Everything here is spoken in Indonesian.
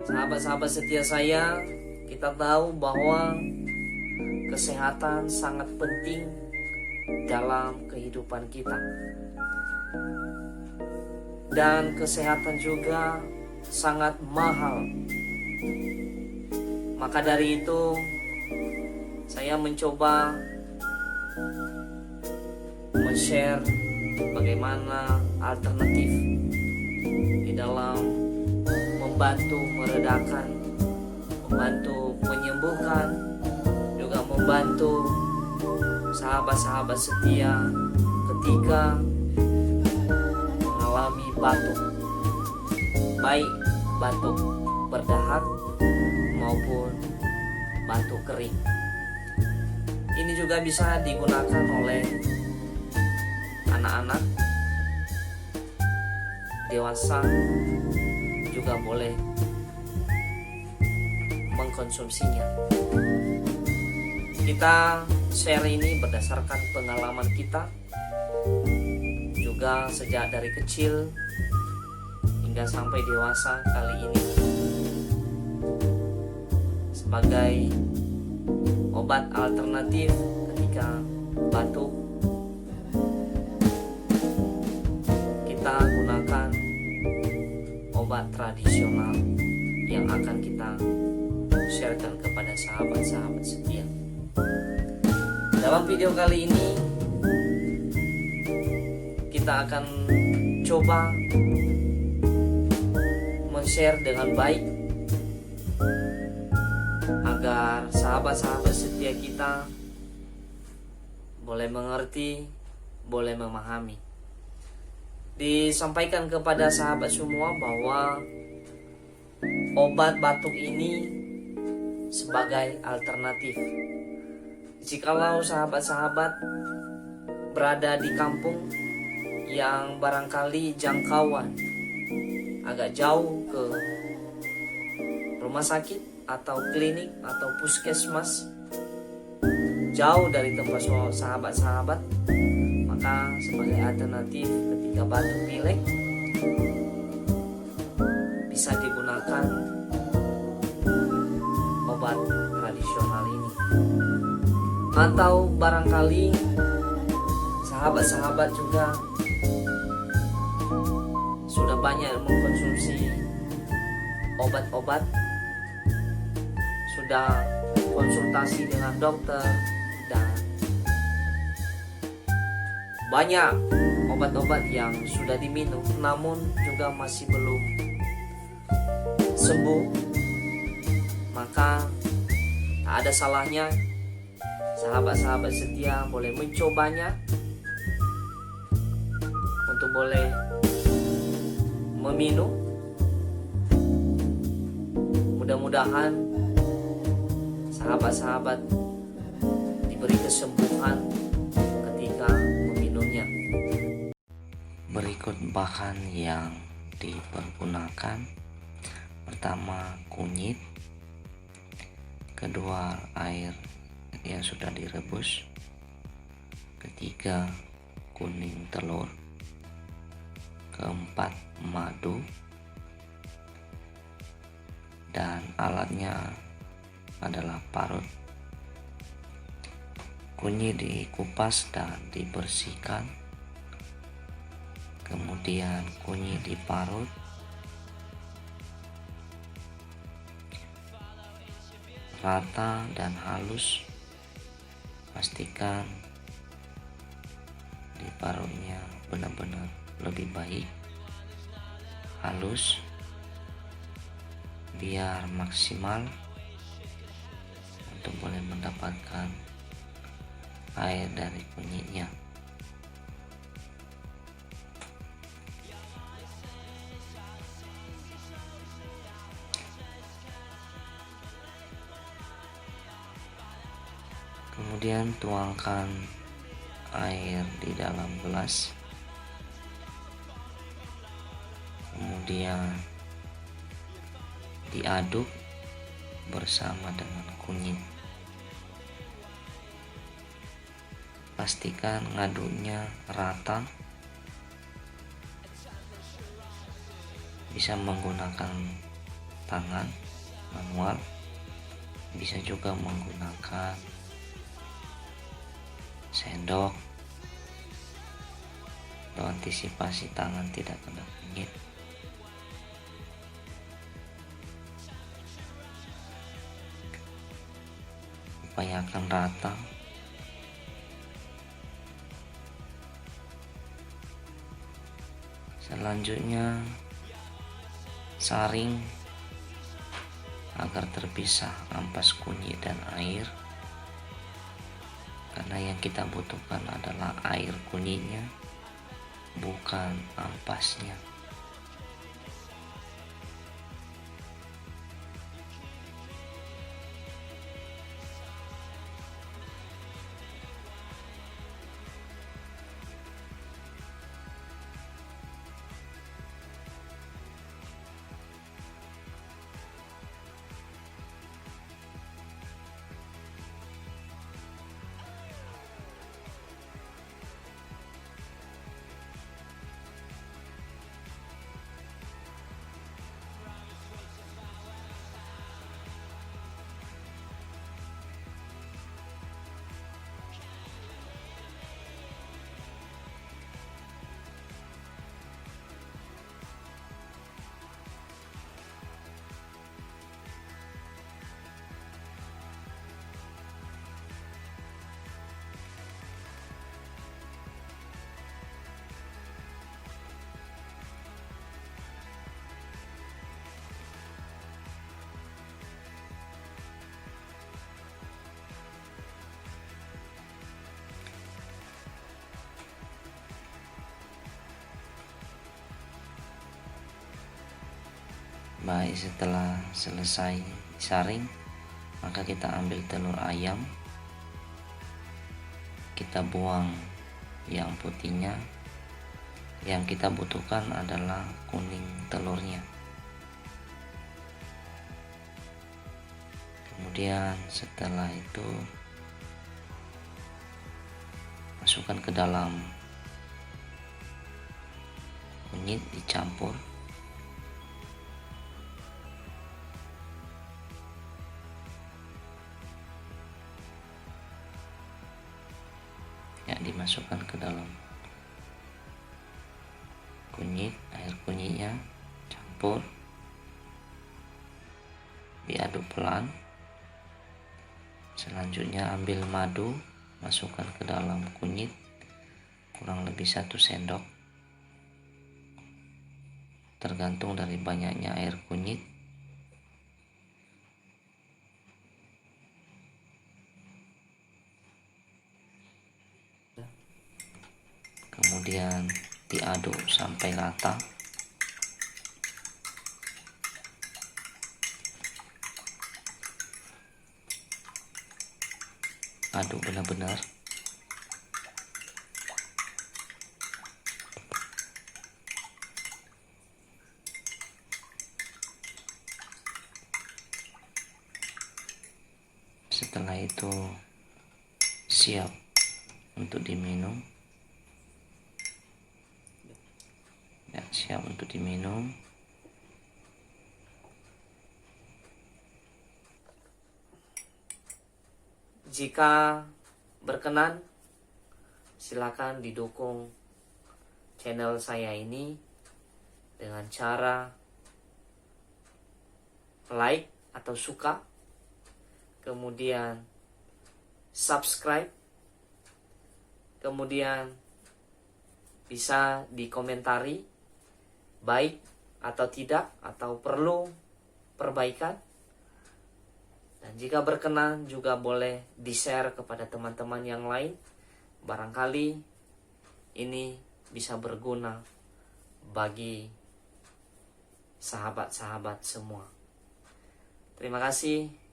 Sahabat-sahabat setia saya, kita tahu bahwa kesehatan sangat penting dalam kehidupan kita. Dan kesehatan juga sangat mahal. Maka dari itu, saya mencoba men-share bagaimana alternatif di dalam membantu meredakan, membantu menyembuhkan, juga membantu sahabat-sahabat setia ketika mengalami batuk, baik batuk berdahak maupun batuk kering. Ini juga bisa digunakan oleh anak-anak, dewasa juga boleh mengkonsumsinya. Kita share ini berdasarkan pengalaman kita, juga sejak dari kecil hingga sampai dewasa kali ini, sebagai obat alternatif ketika batuk. Kita gunakan obat tradisional yang akan kita sharekan kepada sahabat-sahabat setia. Dalam video kali ini kita akan coba men-share dengan baik agar sahabat-sahabat setia kita boleh mengerti, boleh memahami. Disampaikan kepada sahabat semua bahwa obat batuk ini sebagai alternatif. Jikalau sahabat-sahabat berada di kampung yang barangkali jangkauan agak jauh ke rumah sakit atau klinik atau puskesmas, jauh dari tempat sahabat-sahabat, maka sebagai alternatif ketika batuk pilek bisa digunakan obat tradisional ini. Atau barangkali sahabat-sahabat juga sudah banyak mengkonsumsi obat-obat, sudah konsultasi dengan dokter, dan banyak obat-obat yang sudah diminum namun juga masih belum sembuh. Maka tak ada salahnya sahabat-sahabat setia boleh mencobanya untuk boleh meminum. Mudah-mudahan sahabat-sahabat diberi kesembuhan ketika meminumnya. Berikut bahan yang dipergunakan. Pertama, kunyit. Kedua, air yang sudah direbus. Ketiga, kuning telur. Keempat, madu. Dan alatnya adalah parut. Kunyit dikupas dan dibersihkan. Kemudian kunyit diparut. Rata dan halus. Pastikan diparutnya benar-benar lebih baik, halus, biar maksimal untuk boleh mendapatkan air dari kunyitnya. Kemudian tuangkan air di dalam gelas. Kemudian diaduk bersama dengan kunyit. pastikan ngaduknya rata. Bisa menggunakan tangan manual, bisa juga menggunakan sendok untuk antisipasi tangan tidak kena kunyit. Upayakan rata. Selanjutnya saring agar terpisah ampas kunyit dan air, karena yang kita butuhkan adalah air kunyitnya, bukan ampasnya. Baik, setelah selesai saring, maka kita ambil telur ayam, kita buang yang putihnya. Yang kita butuhkan adalah kuning telurnya. Kemudian setelah itu masukkan ke dalam kunyit, dicampur. Ya, dimasukkan ke dalam kunyit, air kunyitnya, campur, diaduk pelan. Selanjutnya ambil madu, masukkan ke dalam kunyit, kurang lebih 1 sendok, tergantung dari banyaknya air kunyit. Kemudian diaduk sampai rata. Aduk benar-benar. Setelah itu siap untuk diminum. Ya, siap untuk diminum. Jika berkenan, silakan didukung channel saya ini dengan cara like atau suka, kemudian subscribe, kemudian bisa dikomentari baik atau tidak, atau perlu perbaikan. Dan jika berkenan juga boleh di-share kepada teman-teman yang lain. Barangkali ini bisa berguna bagi sahabat-sahabat semua. Terima kasih.